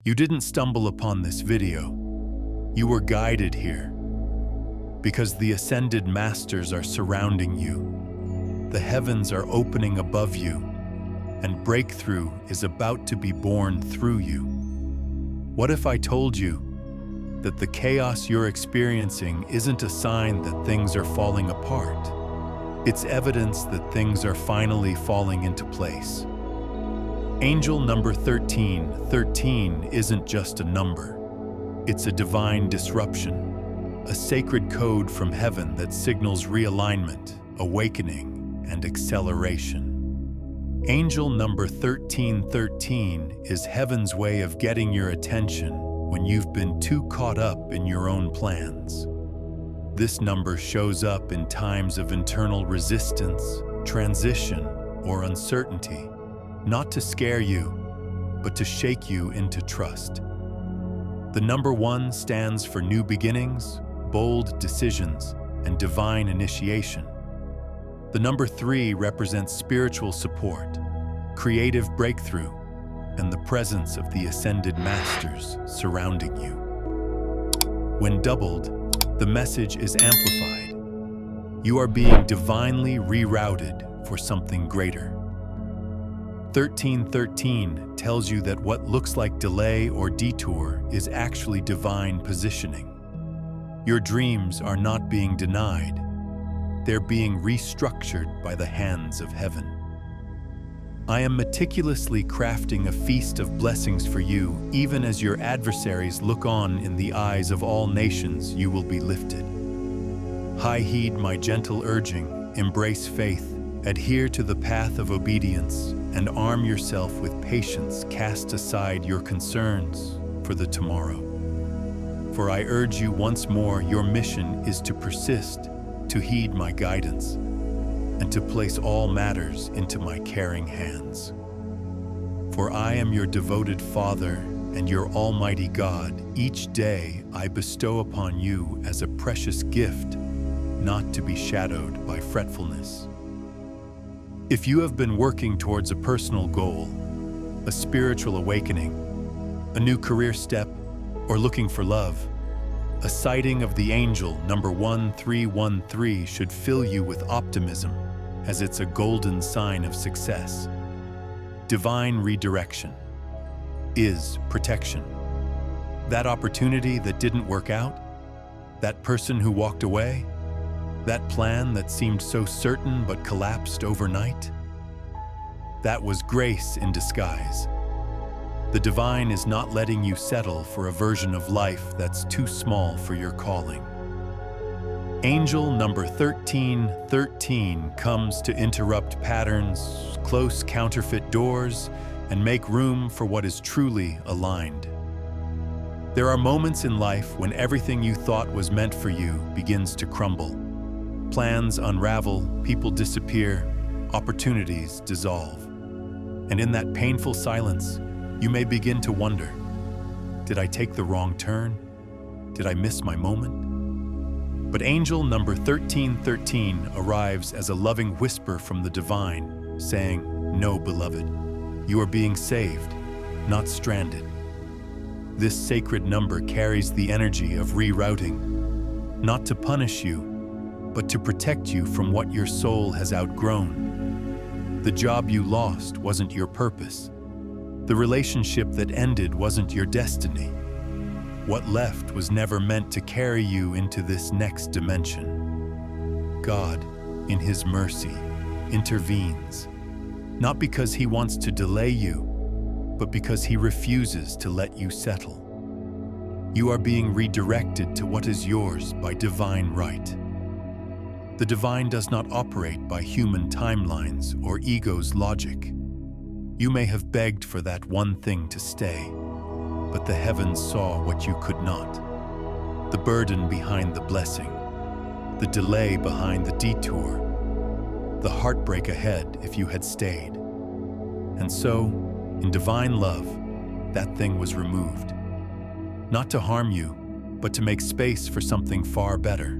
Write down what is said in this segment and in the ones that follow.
You didn't stumble upon this video. You were guided here because the ascended masters are surrounding you. The heavens are opening above you, and breakthrough is about to be born through you. What if I told you that the chaos you're experiencing isn't a sign that things are falling apart? It's evidence that things are finally falling into place. Angel number 13. 13 isn't just a number. It's a divine disruption, a sacred code from heaven that signals realignment, awakening, and acceleration. Angel number 1313 is heaven's way of getting your attention when you've been too caught up in your own plans. This number shows up in times of internal resistance, transition, or uncertainty, not to scare you, but to shake you into trust. The number 1 stands for new beginnings, bold decisions, and divine initiation. The number 3 represents spiritual support, creative breakthrough, and the presence of the ascended masters surrounding you. When doubled, the message is amplified. You are being divinely rerouted for something greater. 1313 tells you that what looks like delay or detour is actually divine positioning. Your dreams are not being denied. They're being restructured by the hands of heaven. I am meticulously crafting a feast of blessings for you, even as your adversaries look on. In the eyes of all nations, you will be lifted. Heed my gentle urging, embrace faith, adhere to the path of obedience, and arm yourself with patience. Cast aside your concerns for the tomorrow. For I urge you once more, your mission is to persist, to heed my guidance, and to place all matters into my caring hands. For I am your devoted Father and your Almighty God. Each day I bestow upon you as a precious gift, not to be shadowed by fretfulness. If you have been working towards a personal goal, a spiritual awakening, a new career step, or looking for love, a sighting of the angel number 1313 should fill you with optimism, as it's a golden sign of success. Divine redirection is protection. That opportunity that didn't work out, that person who walked away, that plan that seemed so certain but collapsed overnight, that was grace in disguise. The divine is not letting you settle for a version of life that's too small for your calling. Angel number 1313 comes to interrupt patterns, close counterfeit doors, and make room for what is truly aligned. There are moments in life when everything you thought was meant for you begins to crumble. Plans unravel, people disappear, opportunities dissolve. And in that painful silence, you may begin to wonder, did I take the wrong turn? Did I miss my moment? But angel number 1313 arrives as a loving whisper from the divine, saying, "No, beloved, you are being saved, not stranded." This sacred number carries the energy of rerouting, not to punish you, but to protect you from what your soul has outgrown. The job you lost wasn't your purpose. The relationship that ended wasn't your destiny. What left was never meant to carry you into this next dimension. God, in His mercy, intervenes, not because He wants to delay you, but because He refuses to let you settle. You are being redirected to what is yours by divine right. The divine does not operate by human timelines or ego's logic. You may have begged for that one thing to stay, but the heavens saw what you could not. The burden behind the blessing, the delay behind the detour, the heartbreak ahead if you had stayed. And so, in divine love, that thing was removed. Not to harm you, but to make space for something far better.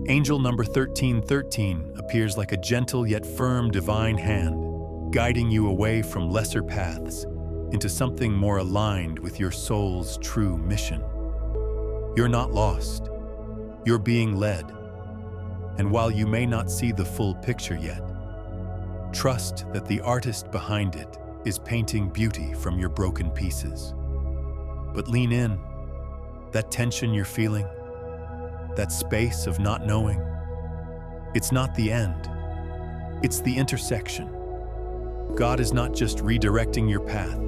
Angel number 1313 appears like a gentle yet firm divine hand, guiding you away from lesser paths into something more aligned with your soul's true mission. You're not lost. You're being led. And while you may not see the full picture yet, trust that the artist behind it is painting beauty from your broken pieces. But lean in. That tension you're feeling, that space of not knowing, it's not the end. It's the intersection. God is not just redirecting your path.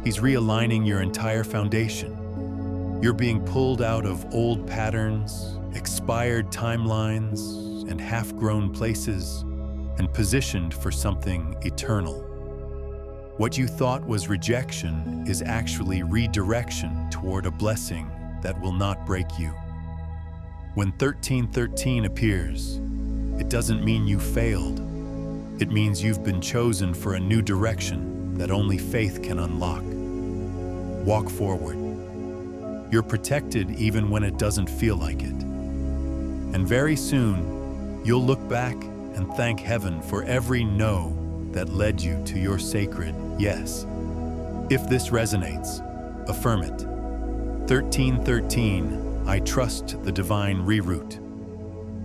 He's realigning your entire foundation. You're being pulled out of old patterns, expired timelines, and half-grown places, and positioned for something eternal. What you thought was rejection is actually redirection toward a blessing that will not break you. When 1313 appears, it doesn't mean you failed. It means you've been chosen for a new direction that only faith can unlock. Walk forward. You're protected even when it doesn't feel like it. And very soon, you'll look back and thank heaven for every no that led you to your sacred yes. If this resonates, affirm it. 1313, I trust the divine reroute.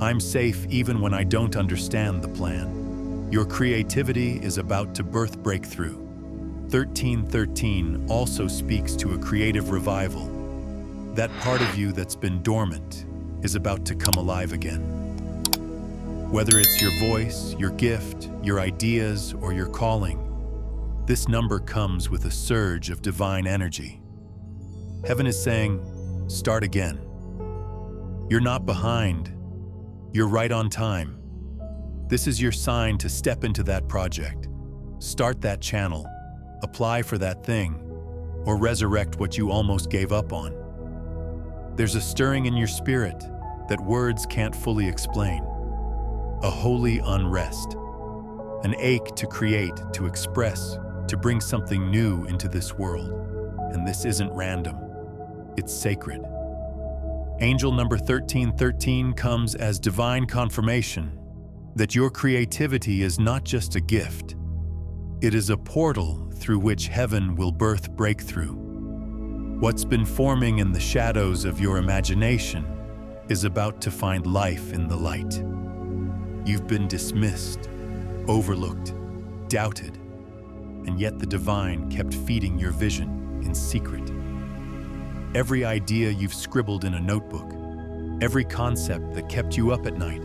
I'm safe even when I don't understand the plan. Your creativity is about to birth breakthrough. 1313 also speaks to a creative revival. That part of you that's been dormant is about to come alive again. Whether it's your voice, your gift, your ideas, or your calling, this number comes with a surge of divine energy. Heaven is saying, start again. You're not behind. You're right on time. This is your sign to step into that project, start that channel, apply for that thing, or resurrect what you almost gave up on. There's a stirring in your spirit that words can't fully explain, a holy unrest, an ache to create, to express, to bring something new into this world. And this isn't random, it's sacred. Angel number 1313 comes as divine confirmation that your creativity is not just a gift, it is a portal through which heaven will birth breakthrough. What's been forming in the shadows of your imagination is about to find life in the light. You've been dismissed, overlooked, doubted, and yet the divine kept feeding your vision in secret. Every idea you've scribbled in a notebook, every concept that kept you up at night,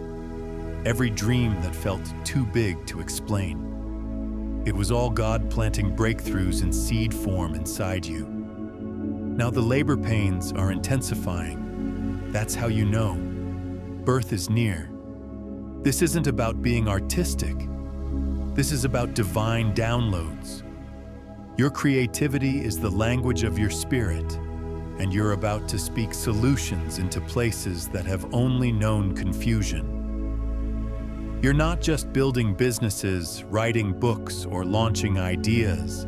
every dream that felt too big to explain. It was all God planting breakthroughs in seed form inside you. Now the labor pains are intensifying. That's how you know. Birth is near. This isn't about being artistic. This is about divine downloads. Your creativity is the language of your spirit, and you're about to speak solutions into places that have only known confusion. You're not just building businesses, writing books, or launching ideas.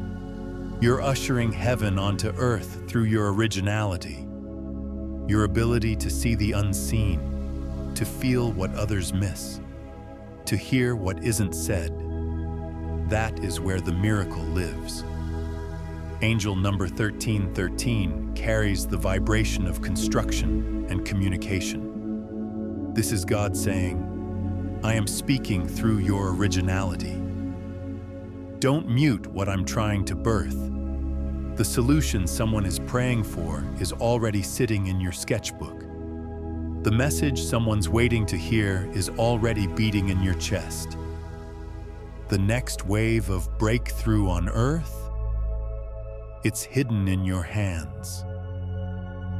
You're ushering heaven onto earth through your originality, your ability to see the unseen, to feel what others miss, to hear what isn't said. That is where the miracle lives. Angel number 1313 carries the vibration of construction and communication. This is God saying, I am speaking through your originality. Don't mute what I'm trying to birth. The solution someone is praying for is already sitting in your sketchbook. The message someone's waiting to hear is already beating in your chest. The next wave of breakthrough on earth? It's hidden in your hands.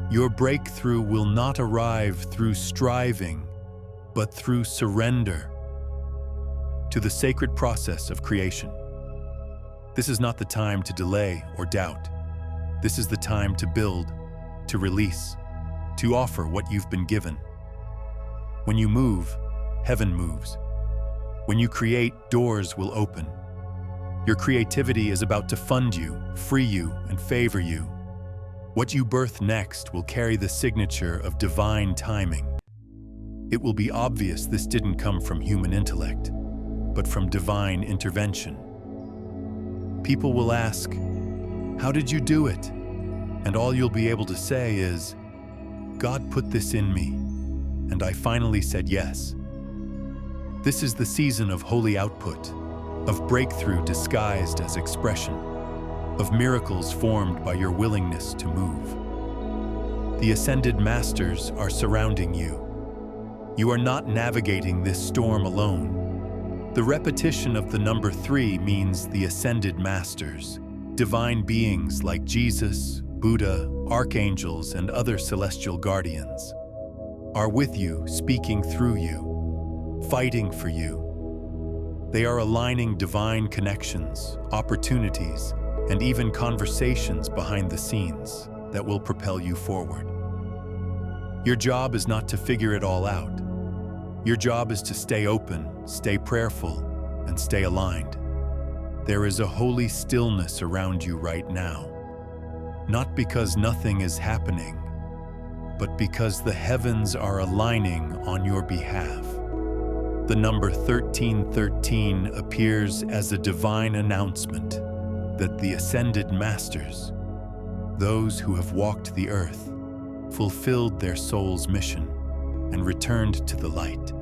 Your breakthrough will not arrive through striving, but through surrender to the sacred process of creation. This is not the time to delay or doubt. This is the time to build, to release, to offer what you've been given. When you move, heaven moves. When you create, doors will open. Your creativity is about to fund you, free you, and favor you. What you birth next will carry the signature of divine timing. It will be obvious this didn't come from human intellect, but from divine intervention. People will ask, How did you do it? And all you'll be able to say is, God put this in me, and I finally said yes. This is the season of holy output, of breakthrough disguised as expression, of miracles formed by your willingness to move. The ascended masters are surrounding you. You are not navigating this storm alone. The repetition of the number 3 means the ascended masters, divine beings like Jesus, Buddha, archangels, and other celestial guardians, are with you, speaking through you, fighting for you. They are aligning divine connections, opportunities, and even conversations behind the scenes that will propel you forward. Your job is not to figure it all out. Your job is to stay open, stay prayerful, and stay aligned. There is a holy stillness around you right now, not because nothing is happening, but because the heavens are aligning on your behalf. The number 1313 appears as a divine announcement that the ascended masters, those who have walked the earth, fulfilled their soul's mission and returned to the light,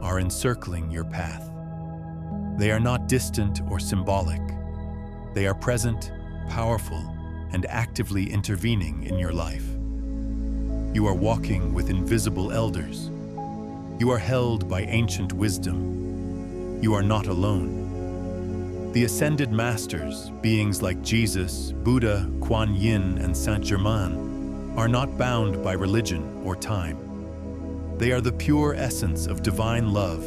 are encircling your path. They are not distant or symbolic. They are present, powerful, and actively intervening in your life. You are walking with invisible elders. You are held by ancient wisdom. You are not alone. The ascended masters, beings like Jesus, Buddha, Kuan Yin, and Saint Germain, are not bound by religion or time. They are the pure essence of divine love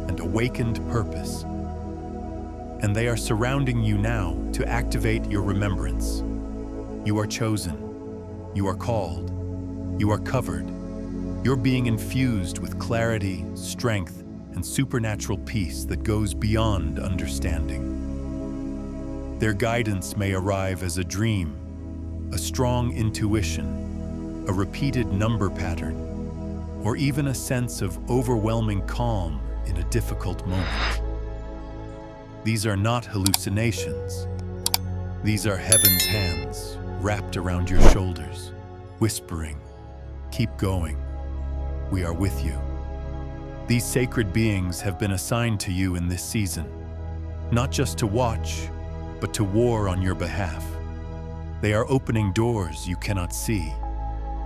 and awakened purpose. And they are surrounding you now to activate your remembrance. You are chosen. You are called. You are covered. You're being infused with clarity, strength, and supernatural peace that goes beyond understanding. Their guidance may arrive as a dream, a strong intuition, a repeated number pattern, or even a sense of overwhelming calm in a difficult moment. These are not hallucinations. These are heaven's hands wrapped around your shoulders, whispering, "Keep going. We are with you." These sacred beings have been assigned to you in this season, not just to watch, but to war on your behalf. They are opening doors you cannot see,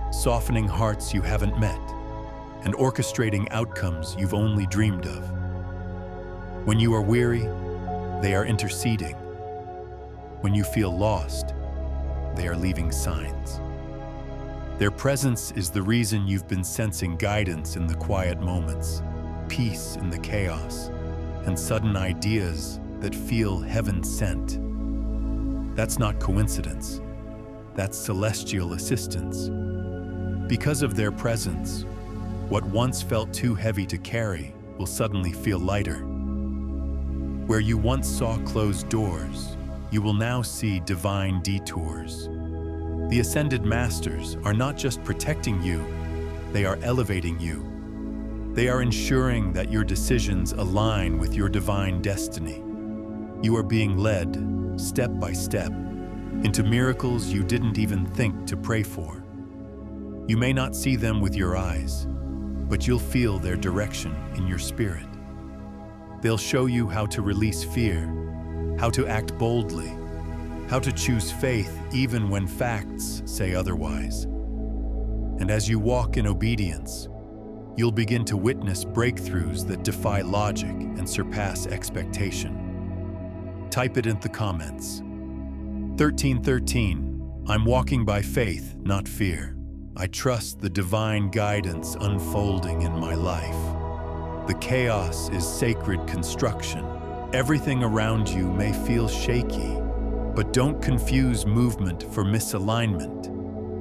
softening hearts you haven't met, and orchestrating outcomes you've only dreamed of. When you are weary, they are interceding. When you feel lost, they are leaving signs. Their presence is the reason you've been sensing guidance in the quiet moments, peace in the chaos, and sudden ideas that feel heaven-sent. That's not coincidence. That's celestial assistance. Because of their presence, what once felt too heavy to carry will suddenly feel lighter. Where you once saw closed doors, you will now see divine detours. The ascended masters are not just protecting you, they are elevating you. They are ensuring that your decisions align with your divine destiny. You are being led, step by step, into miracles you didn't even think to pray for. You may not see them with your eyes, but you'll feel their direction in your spirit. They'll show you how to release fear, how to act boldly, how to choose faith even when facts say otherwise. And as you walk in obedience, you'll begin to witness breakthroughs that defy logic and surpass expectation. Type it in the comments. 1313, I'm walking by faith, not fear. I trust the divine guidance unfolding in my life. The chaos is sacred construction. Everything around you may feel shaky, but don't confuse movement for misalignment.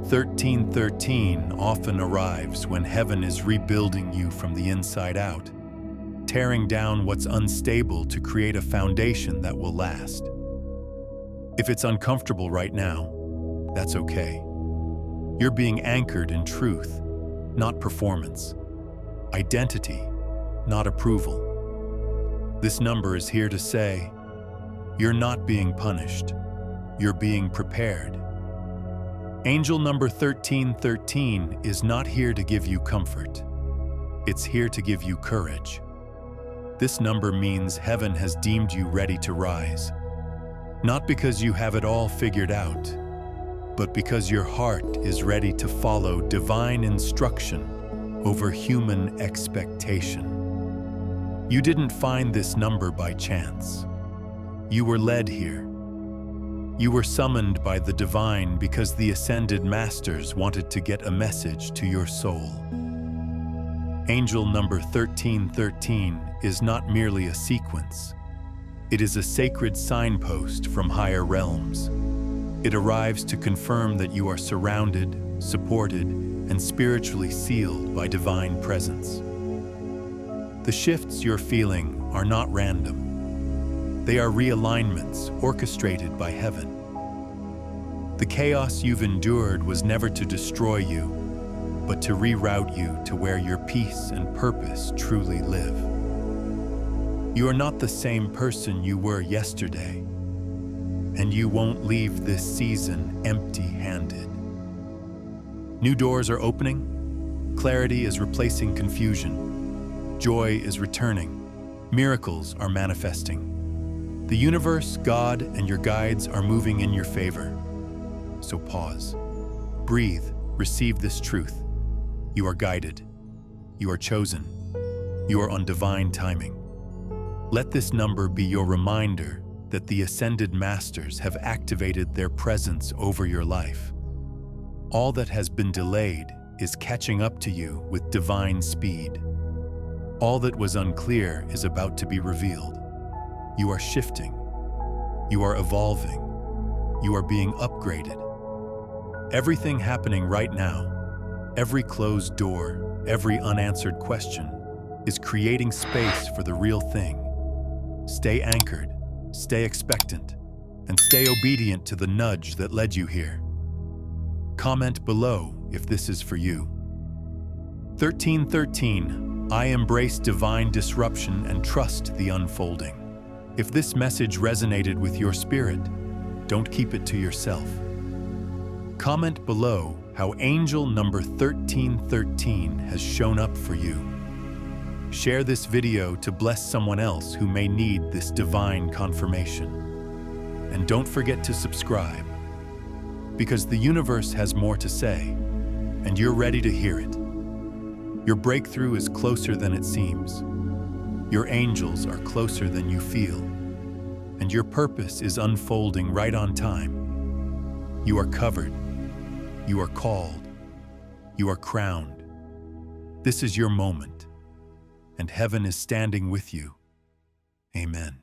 1313 often arrives when heaven is rebuilding you from the inside out, tearing down what's unstable to create a foundation that will last. If it's uncomfortable right now, that's okay. You're being anchored in truth, not performance. Identity, not approval. This number is here to say, you're not being punished. you're being prepared. Angel number 1313 is not here to give you comfort. It's here to give you courage. This number means heaven has deemed you ready to rise. Not because you have it all figured out, but because your heart is ready to follow divine instruction over human expectation. You didn't find this number by chance. You were led here. You were summoned by the divine because the ascended masters wanted to get a message to your soul. Angel number 1313 is not merely a sequence. It is a sacred signpost from higher realms. It arrives to confirm that you are surrounded, supported, and spiritually sealed by divine presence. The shifts you're feeling are not random. They are realignments orchestrated by heaven. The chaos you've endured was never to destroy you, but to reroute you to where your peace and purpose truly live. You are not the same person you were yesterday, and you won't leave this season empty-handed. New doors are opening, clarity is replacing confusion, joy is returning, miracles are manifesting. The universe, God, and your guides are moving in your favor. So pause, breathe, receive this truth. You are guided, you are chosen, you are on divine timing. Let this number be your reminder that the ascended masters have activated their presence over your life. All that has been delayed is catching up to you with divine speed. All that was unclear is about to be revealed. You are shifting. You are evolving. You are being upgraded. Everything happening right now, every closed door, every unanswered question, is creating space for the real thing. Stay anchored, stay expectant, and stay obedient to the nudge that led you here. Comment below if this is for you. 1313, I embrace divine disruption and trust the unfolding. If this message resonated with your spirit, don't keep it to yourself. Comment below how angel number 1313 has shown up for you. Share this video to bless someone else who may need this divine confirmation. And don't forget to subscribe, because the universe has more to say, and you're ready to hear it. Your breakthrough is closer than it seems. Your angels are closer than you feel, and your purpose is unfolding right on time. You are covered. You are called. You are crowned. This is your moment, and heaven is standing with you. Amen.